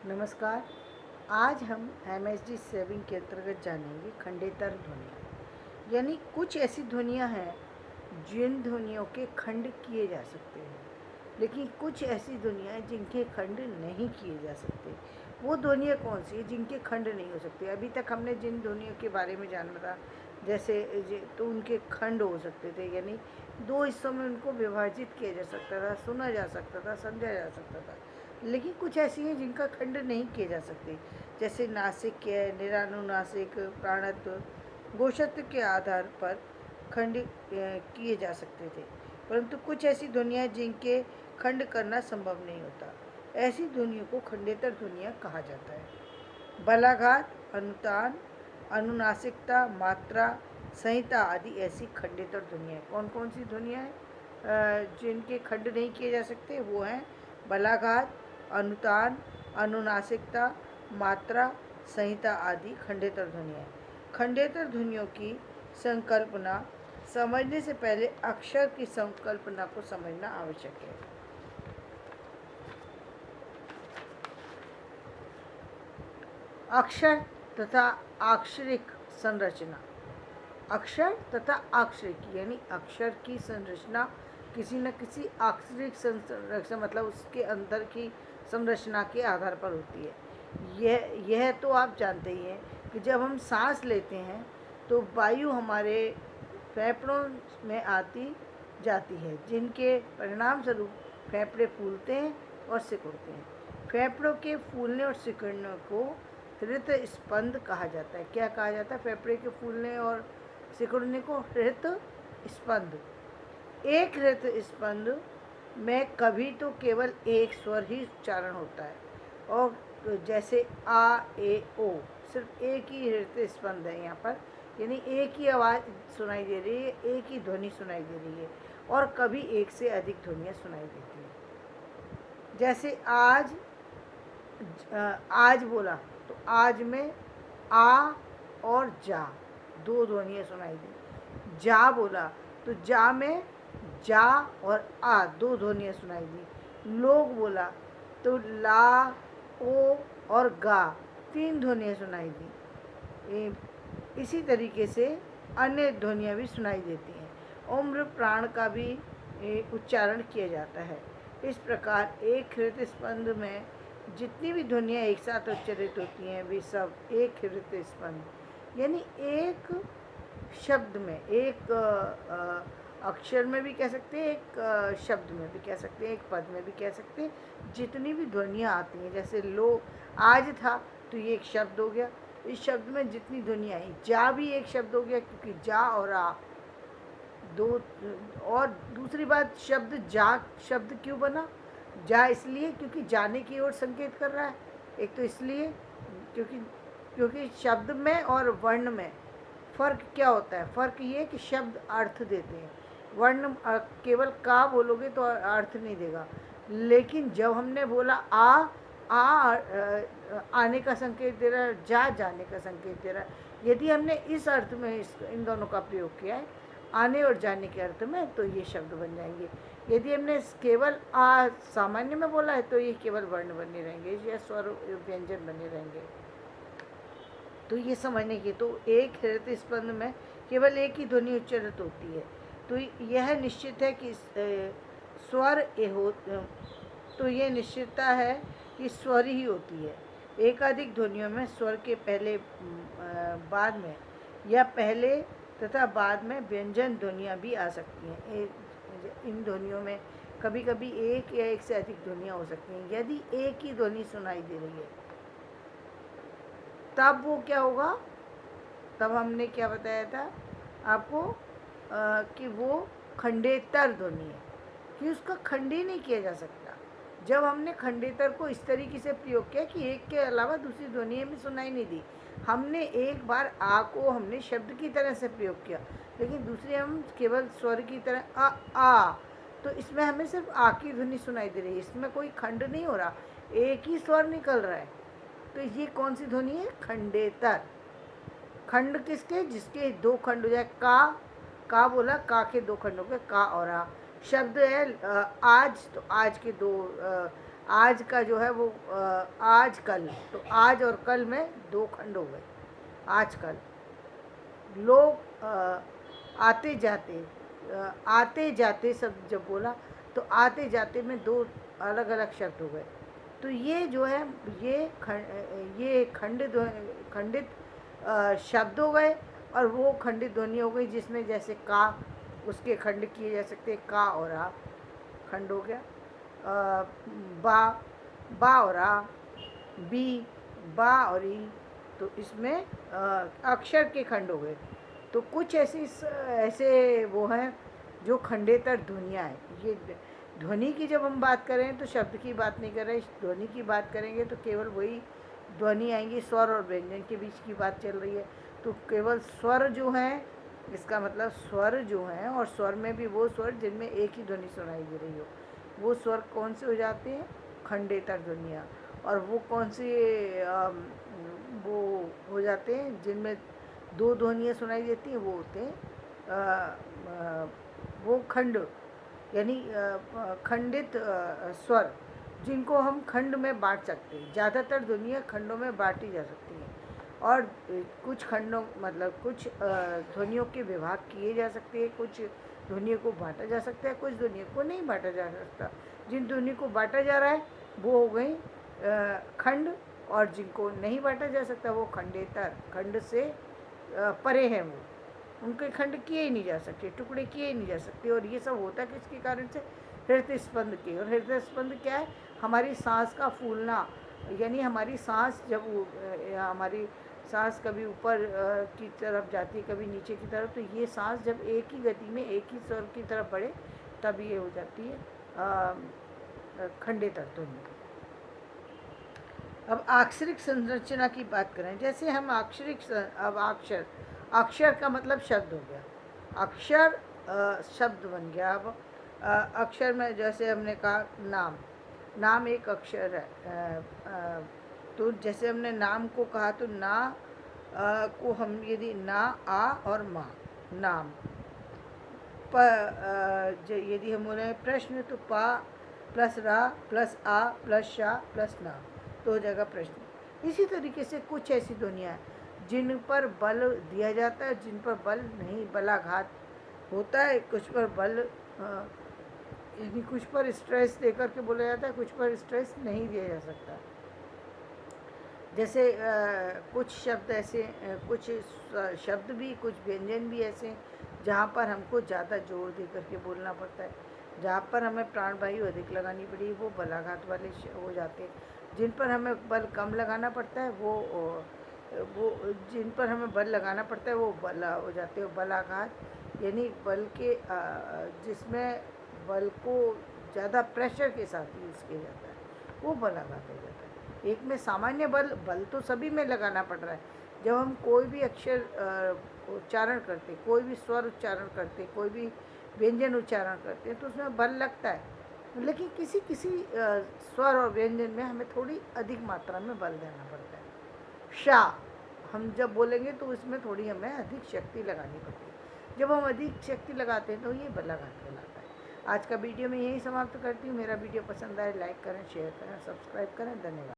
नमस्कार। आज हम एमएसडी सेविंग के अंतर्गत जानेंगे खंडेतर ध्वनियाँ। यानी कुछ ऐसी ध्वनियाँ हैं जिन ध्वनियों के खंड किए जा सकते हैं, लेकिन कुछ ऐसी ध्वनियाँ हैं जिनके खंड नहीं किए जा सकते। वो ध्वनियाँ कौन सी है जिनके खंड नहीं हो सकते? अभी तक हमने जिन ध्वनियों के बारे में जाना था, जैसे तो उनके खंड हो सकते थे, यानी दो हिस्सों में उनको विभाजित किया जा सकता था, सुना जा सकता था, समझा जा सकता था। लेकिन कुछ ऐसी हैं जिनका खंड नहीं किए जा सकते, जैसे नासिक है, निरानुनासिक, प्राणत्व, गोशत्व के आधार पर खंड किए जा सकते थे। परंतु कुछ ऐसी ध्वनियाँ जिनके खंड करना संभव नहीं होता, ऐसी ध्वनियों को खंडेतर ध्वनियाँ कहा जाता है। बलाघात, अनुतान, अनुनासिकता, मात्रा, संहिता आदि ऐसी खंडेतर ध्वनियाँ। कौन कौन सी ध्वनियाँ हैं जिनके खंड नहीं किए जा सकते? वो हैं बलाघात, अनुतान, अनुनासिकता, मात्रा, संहिता आदि खंडेतर ध्वनियाँ। खंडेतर ध्वनियों की संकल्पना समझने से पहले अक्षर की संकल्पना को समझना आवश्यक है। अक्षर तथा अक्षरिक संरचना। अक्षर तथा अक्षरिक यानी अक्षर की संरचना किसी न किसी अक्षरिक संरचना मतलब उसके अंदर की संरचना के आधार पर होती है। यह तो आप जानते ही हैं कि जब हम सांस लेते हैं तो वायु हमारे फेफड़ों में आती जाती है, जिनके परिणाम स्वरूप फेफड़े फूलते हैं और सिकुड़ते हैं। फेफड़ों के फूलने और सिकुड़ने को हृदय स्पंद कहा जाता है। क्या कहा जाता है? फेफड़े के फूलने और सिकुड़ने को हृदय स्पंद। एक हृदय स्पंद में कभी तो केवल एक स्वर ही उच्चारण होता है, और जैसे आ, ए, ओ, सिर्फ एक ही हृदय स्पंद है यहाँ पर, यानी एक ही आवाज़ सुनाई दे रही है, एक ही ध्वनि सुनाई दे रही है, और कभी एक से अधिक ध्वनियाँ सुनाई देती हैं। जैसे आज बोला तो आज में आ और जा दो ध्वनियाँ सुनाई दी। जा बोला तो जा में जा और आ दो ध्वनियाँ सुनाई दी। लोग बोला तो ला, ओ और गा तीन ध्वनियाँ सुनाई दी। इसी तरीके से अन्य ध्वनियाँ भी सुनाई देती हैं। उम्र प्राण का भी उच्चारण किया जाता है। इस प्रकार एक हृदय स्पंद में जितनी भी ध्वनियाँ एक साथ उच्चारित होती हैं वे सब एक हृदय स्पंद, यानी एक शब्द में, एक अक्षर में भी कह सकते हैं, एक शब्द में भी कह सकते हैं, एक पद में भी कह सकते हैं। जितनी भी ध्वनियाँ आती हैं, जैसे लो आज था तो ये एक शब्द हो गया। इस शब्द में जितनी ध्वनियाँ आई, जा भी एक शब्द हो गया क्योंकि जा और आ दो। और दूसरी बात, शब्द जा शब्द क्यों बना? जा इसलिए क्योंकि जाने की ओर संकेत कर रहा है। एक तो इसलिए क्योंकि क्योंकि शब्द में और वर्ण में फ़र्क क्या होता है? फ़र्क ये कि शब्द अर्थ देते हैं, वर्ण केवल का बोलोगे तो अर्थ नहीं देगा। लेकिन जब हमने बोला आने का संकेत दे रहा है, जा जाने का संकेत दे रहा है। यदि हमने इस अर्थ में इन दोनों का प्रयोग किया है, आने और जाने के अर्थ में, तो ये शब्द बन जाएंगे। यदि हमने केवल सामान्य में बोला है तो ये केवल वर्ण बने रहेंगे या स्वर व्यंजन बने रहेंगे। तो ये समझने की, तो एक हृदय स्पंद में केवल एक ही ध्वनि उच्चारित होती है, तो यह निश्चित है कि स्वर तो यह निश्चितता है कि स्वर ही होती है। एकाधिक ध्वनियों में स्वर के पहले बाद में या पहले तथा बाद में व्यंजन ध्वनियाँ भी आ सकती हैं। इन ध्वनियों में कभी कभी एक या एक से अधिक ध्वनियाँ हो सकती हैं। यदि एक ही ध्वनि सुनाई दे रही है तब वो क्या होगा? तब हमने क्या बताया था आपको कि वो खंडेतर ध्वनि है, कि उसका खंड ही नहीं किया जा सकता। जब हमने खंडेतर को इस तरीके से प्रयोग किया कि एक के अलावा दूसरी ध्वनि हमें सुनाई नहीं दी, हमने एक बार आ को हमने शब्द की तरह से प्रयोग किया, लेकिन दूसरे हम केवल स्वर की तरह आ, तो इसमें हमें सिर्फ आ की ध्वनि सुनाई दे रही है, इसमें कोई खंड नहीं हो रहा, एक ही स्वर निकल रहा है। तो ये कौन सी ध्वनि है? खंडेतर। खंड किसके? जिसके दो खंड हो जाए। का बोला, का के दो खंड हो गए, का और आ। शब्द है आज, तो आज के दो आज का जो है वो आज कल, तो आज और कल में दो खंड हो गए। आज कल लोग आते जाते शब्द जब बोला तो आते जाते में दो अलग अलग शब्द हो गए। तो ये जो है ये खंडित शब्द हो गए, और वो खंडित ध्वनि हो गई जिसमें जैसे का, उसके खंड किए जा सकते हैं, का और आ खंड हो गया। बा, बा और आ, बी, बा और ई, तो इसमें अक्षर के खंड हो गए। तो कुछ ऐसे वो हैं जो खंडेतर ध्वनियाँ हैं। ये ध्वनि की जब हम बात करें तो शब्द की बात नहीं कर रहे, ध्वनि की बात करेंगे तो केवल वही ध्वनि आएंगी। स्वर और व्यंजन के बीच की बात चल रही है, तो केवल स्वर जो हैं, इसका मतलब स्वर जो हैं, और स्वर में भी वो स्वर जिनमें एक ही ध्वनि सुनाई दे रही हो, वो स्वर कौन से हो जाते हैं? खंडेतर ध्वनियाँ। और वो कौन से वो हो जाते हैं जिनमें दो ध्वनियाँ सुनाई देती हैं, वो होते हैं वो खंड, यानी खंडित स्वर, जिनको हम खंड में बांट सकते हैं। ज़्यादातर ध्वनियाँ खंडों में बांटी जा सकती हैं, और कुछ खंडों मतलब कुछ ध्वनियों के विभाग किए जा सकते हैं, कुछ ध्वनियों को बांटा जा सकता है, कुछ ध्वनियों को नहीं बांटा जा सकता। जिन ध्वनियों को बांटा जा रहा है वो हो गई खंड, और जिनको नहीं बांटा जा सकता वो खंडेतर, खंड से परे हैं, वो उनके खंड किए ही नहीं जा सकते, टुकड़े किए ही नहीं जा सकते। और ये सब होता किसके कारण से? हृदय स्पंद के। और हृदय स्पंद क्या है? हमारी सांस का फूलना, यानी हमारी सांस जब हमारी सांस कभी ऊपर की तरफ जाती है, कभी नीचे की तरफ, तो ये सांस जब एक ही गति में एक ही स्वर की तरफ बढ़े तब ये हो जाती है खंडेतर ध्वनि। अब अक्षरिक संरचना की बात करें, जैसे हम अब अक्षर का मतलब शब्द हो गया, अक्षर शब्द बन गया। अब अक्षर में जैसे हमने कहा नाम एक अक्षर है। तो जैसे हमने नाम को कहा, तो ना को हम यदि ना, आ और माँ, नाम। यदि हम बोले प्रश्न, तो पा प्लस रा प्लस आ प्लस शा प्लस ना, तो हो जाएगा प्रश्न। इसी तरीके से कुछ ऐसी ध्वनियाँ हैं जिन पर बल दिया जाता है, जिन पर बल नहीं, बलाघात होता है। कुछ पर बल यानी कुछ पर स्ट्रेस देकर के बोला जाता है, कुछ पर स्ट्रेस नहीं दिया जा सकता। जैसे कुछ शब्द ऐसे, कुछ शब्द भी, कुछ व्यंजन भी ऐसे जहाँ पर हमको ज़्यादा जोर दे करके बोलना पड़ता है, जहाँ पर हमें प्राणवायु अधिक लगानी पड़ी, वो बलाघात वाले हो जाते हैं। जिन पर हमें बल कम लगाना पड़ता है वो जिन पर हमें बल लगाना पड़ता है वो बला हो जाते हैं बलाघात, यानी बल के जिसमें बल को ज़्यादा प्रेशर के साथ यूज़ किया जाता है, वो बलाघात हो जाता है। एक में सामान्य बल तो सभी में लगाना पड़ रहा है। जब हम कोई भी अक्षर उच्चारण करते, कोई भी स्वर उच्चारण करते, कोई भी व्यंजन उच्चारण करते हैं, तो उसमें बल लगता है। लेकिन किसी स्वर और व्यंजन में हमें थोड़ी अधिक मात्रा में बल देना पड़ता है। शा हम जब बोलेंगे तो उसमें थोड़ी हमें अधिक शक्ति लगानी पड़ती है। जब हम अधिक शक्ति लगाते हैं तो ये बलाघात कहलाता है। आज का वीडियो में यही समाप्त करती हूँ। मेरा वीडियो पसंद आए लाइक करें, शेयर करें, सब्सक्राइब करें। धन्यवाद।